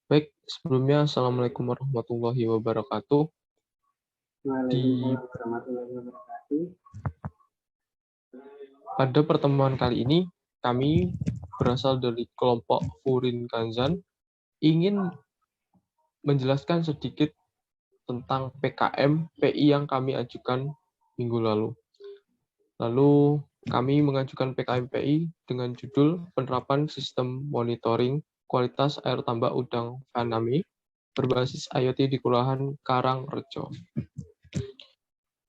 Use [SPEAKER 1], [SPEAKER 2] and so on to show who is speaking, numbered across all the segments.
[SPEAKER 1] Baik, sebelumnya Assalamualaikum warahmatullahi wabarakatuh.
[SPEAKER 2] Waalaikumsalam warahmatullahi wabarakatuh.
[SPEAKER 1] Pada pertemuan kali ini, kami berasal dari kelompok Furin Kanzan ingin menjelaskan sedikit tentang PKM PI yang kami ajukan minggu lalu. Lalu kami mengajukan PKM PI dengan judul Penerapan Sistem Monitoring Kualitas Air Tambak Udang Faname berbasis IoT di Kelurahan Karangrejo.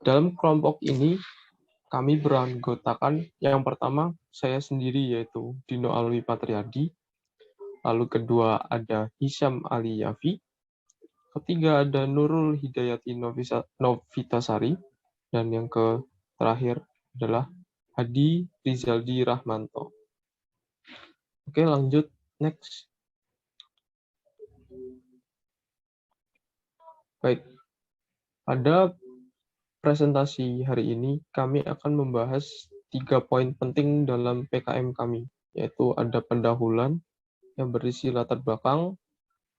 [SPEAKER 1] Dalam kelompok ini, kami beranggotakan yang pertama saya sendiri yaitu Dino Alwi Patriadi, lalu kedua ada Hisham Ali Yafi, ketiga ada Nurul Hidayati Novitasari, dan yang terakhir adalah Hadi Rizaldi Rahmanto. Oke, lanjut, next. Baik, pada presentasi hari ini kami akan membahas 3 poin penting dalam PKM kami, yaitu ada pendahuluan yang berisi latar belakang,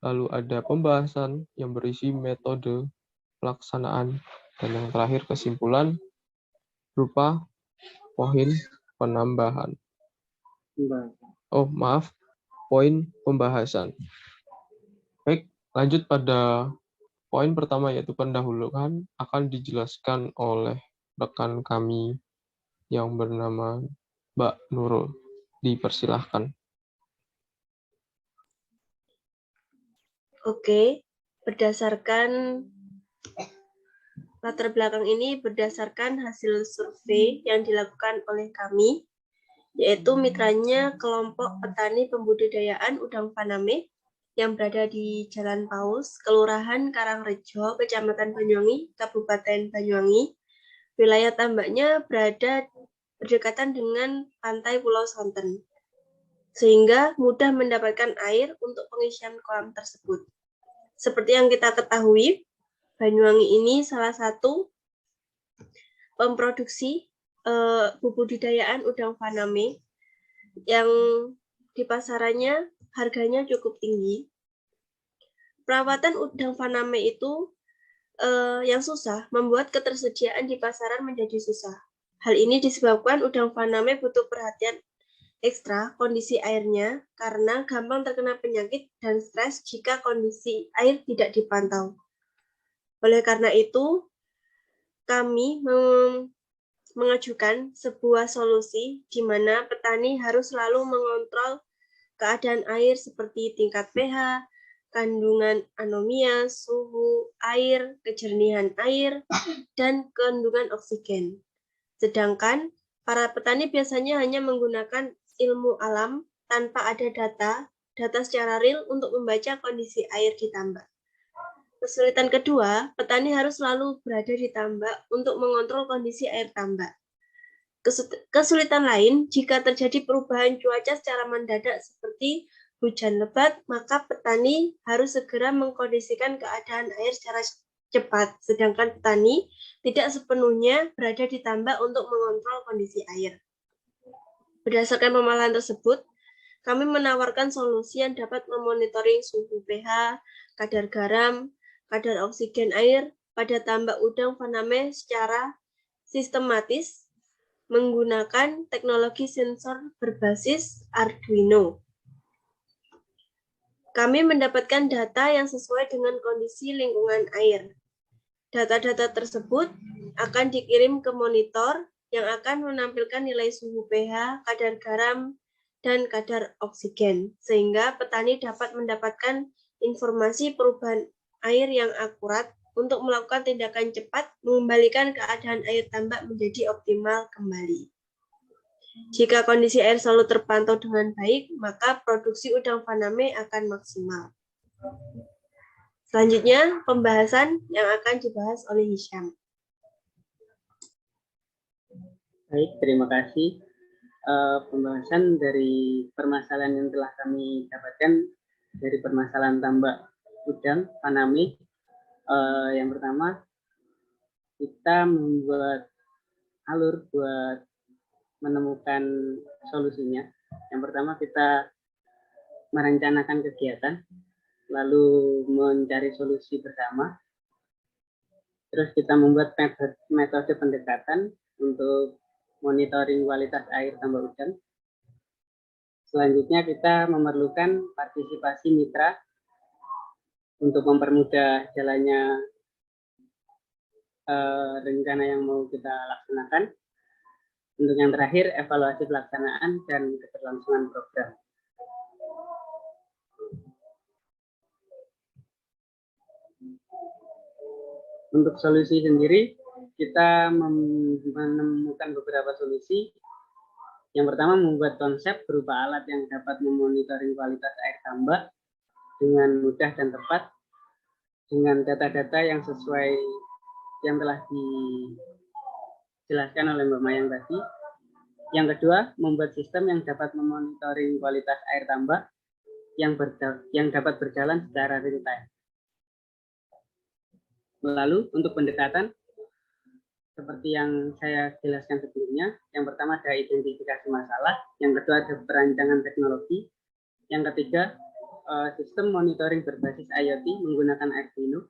[SPEAKER 1] lalu ada pembahasan yang berisi metode pelaksanaan, dan yang terakhir kesimpulan berupa poin penambahan. Poin pembahasan. Baik, lanjut pada poin pertama yaitu pendahuluan akan dijelaskan oleh rekan kami yang bernama Mbak Nurul. Dipersilahkan.
[SPEAKER 3] Oke, berdasarkan latar belakang ini berdasarkan hasil survei yang dilakukan oleh kami, yaitu mitranya kelompok petani pembudidayaan udang faname yang berada di Jalan Paus, Kelurahan Karangrejo, Kecamatan Banyuwangi, Kabupaten Banyuwangi. Wilayah tambaknya berada berdekatan dengan pantai Pulau Sonten, sehingga mudah mendapatkan air untuk pengisian kolam tersebut. Seperti yang kita ketahui, Banyuwangi ini salah satu pemproduksi budidayaan udang faname yang di pasarannya harganya cukup tinggi. Perawatan udang faname itu yang susah membuat ketersediaan di pasaran menjadi susah. Hal ini disebabkan udang faname butuh perhatian ekstra kondisi airnya karena gampang terkena penyakit dan stres jika kondisi air tidak dipantau. Oleh karena itu, kami mengajukan sebuah solusi di mana petani harus selalu mengontrol keadaan air seperti tingkat pH, kandungan anomia, suhu air, kejernihan air, dan kandungan oksigen. Sedangkan para petani biasanya hanya menggunakan ilmu alam tanpa ada data secara real untuk membaca kondisi air di tambak. Kesulitan kedua, petani harus selalu berada di tambak untuk mengontrol kondisi air tambak. Kesulitan lain, jika terjadi perubahan cuaca secara mendadak seperti hujan lebat, maka petani harus segera mengkondisikan keadaan air secara cepat, sedangkan petani tidak sepenuhnya berada di tambak untuk mengontrol kondisi air. Berdasarkan pemahaman tersebut, kami menawarkan solusi yang dapat memonitoring suhu pH, kadar garam, kadar oksigen air pada tambak udang faname secara sistematis menggunakan teknologi sensor berbasis Arduino. Kami mendapatkan data yang sesuai dengan kondisi lingkungan air. Data-data tersebut akan dikirim ke monitor yang akan menampilkan nilai suhu pH, kadar garam, dan kadar oksigen, sehingga petani dapat mendapatkan informasi perubahan air yang akurat untuk melakukan tindakan cepat mengembalikan keadaan air tambak menjadi optimal kembali. Jika kondisi air selalu terpantau dengan baik, maka produksi udang faname akan maksimal. Selanjutnya, pembahasan yang akan dibahas oleh Hisham.
[SPEAKER 2] Baik, terima kasih. Pembahasan dari permasalahan yang telah kami dapatkan dari permasalahan tambak udang faname. Yang pertama, kita membuat alur buat menemukan solusinya. Yang pertama, kita merencanakan kegiatan. lalu mencari solusi bersama. Terus kita membuat metode pendekatan untuk monitoring kualitas air tambak hujan. Selanjutnya kita memerlukan partisipasi mitra untuk mempermudah jalannya rencana yang mau kita laksanakan. Untuk yang terakhir, evaluasi pelaksanaan dan keberlangsungan program. Untuk solusi sendiri, kita menemukan beberapa solusi. Yang pertama, membuat konsep berupa alat yang dapat memonitoring kualitas air tambak dengan mudah dan tepat, dengan data-data yang sesuai yang telah dijelaskan oleh Mbak Mayang tadi. Yang kedua, membuat sistem yang dapat memonitoring kualitas air tambak yang dapat berjalan secara real time. Lalu untuk pendekatan, seperti yang saya jelaskan sebelumnya, yang pertama ada identifikasi masalah, yang kedua ada perancangan teknologi, yang ketiga sistem monitoring berbasis IoT menggunakan Arduino,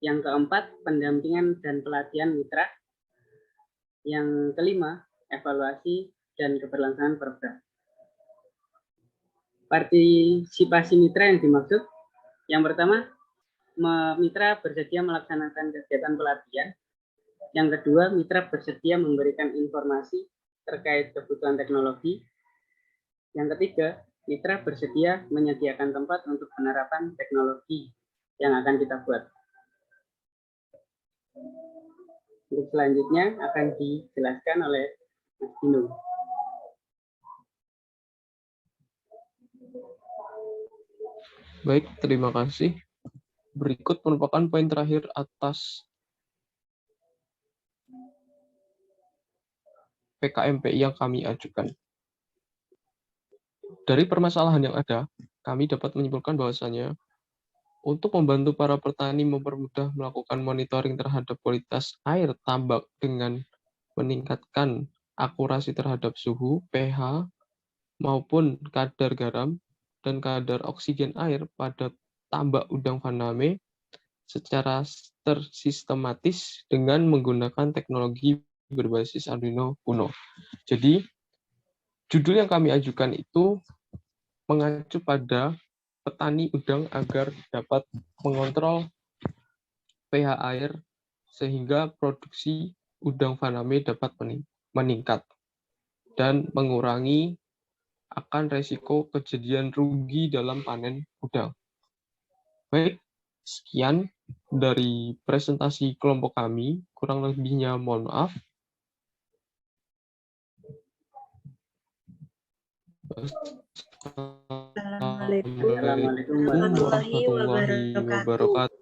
[SPEAKER 2] yang keempat pendampingan dan pelatihan mitra, yang kelima evaluasi dan keberlangsungan program. Partisipasi mitra yang dimaksud, yang pertama, mitra bersedia melaksanakan kegiatan pelatihan. Yang kedua, mitra bersedia memberikan informasi terkait kebutuhan teknologi. Yang ketiga, mitra bersedia menyediakan tempat untuk penerapan teknologi yang akan kita buat. Untuk selanjutnya akan dijelaskan oleh Mas Dino.
[SPEAKER 1] Baik, terima kasih. Berikut merupakan poin terakhir atas PKMPI yang kami ajukan. Dari permasalahan yang ada, kami dapat menyimpulkan bahwasanya untuk membantu para petani mempermudah melakukan monitoring terhadap kualitas air tambak dengan meningkatkan akurasi terhadap suhu, pH, maupun kadar garam dan kadar oksigen air pada tambak udang faname secara tersistematis dengan menggunakan teknologi berbasis Arduino Uno. Jadi, judul yang kami ajukan itu mengacu pada petani udang agar dapat mengontrol pH air sehingga produksi udang faname dapat meningkat dan mengurangi akan resiko kejadian rugi dalam panen udang. Baik, sekian dari presentasi kelompok kami. Kurang lebihnya mohon maaf.
[SPEAKER 3] Assalamualaikum
[SPEAKER 2] Assalamualaikum
[SPEAKER 3] warahmatullahi wabarakatuh.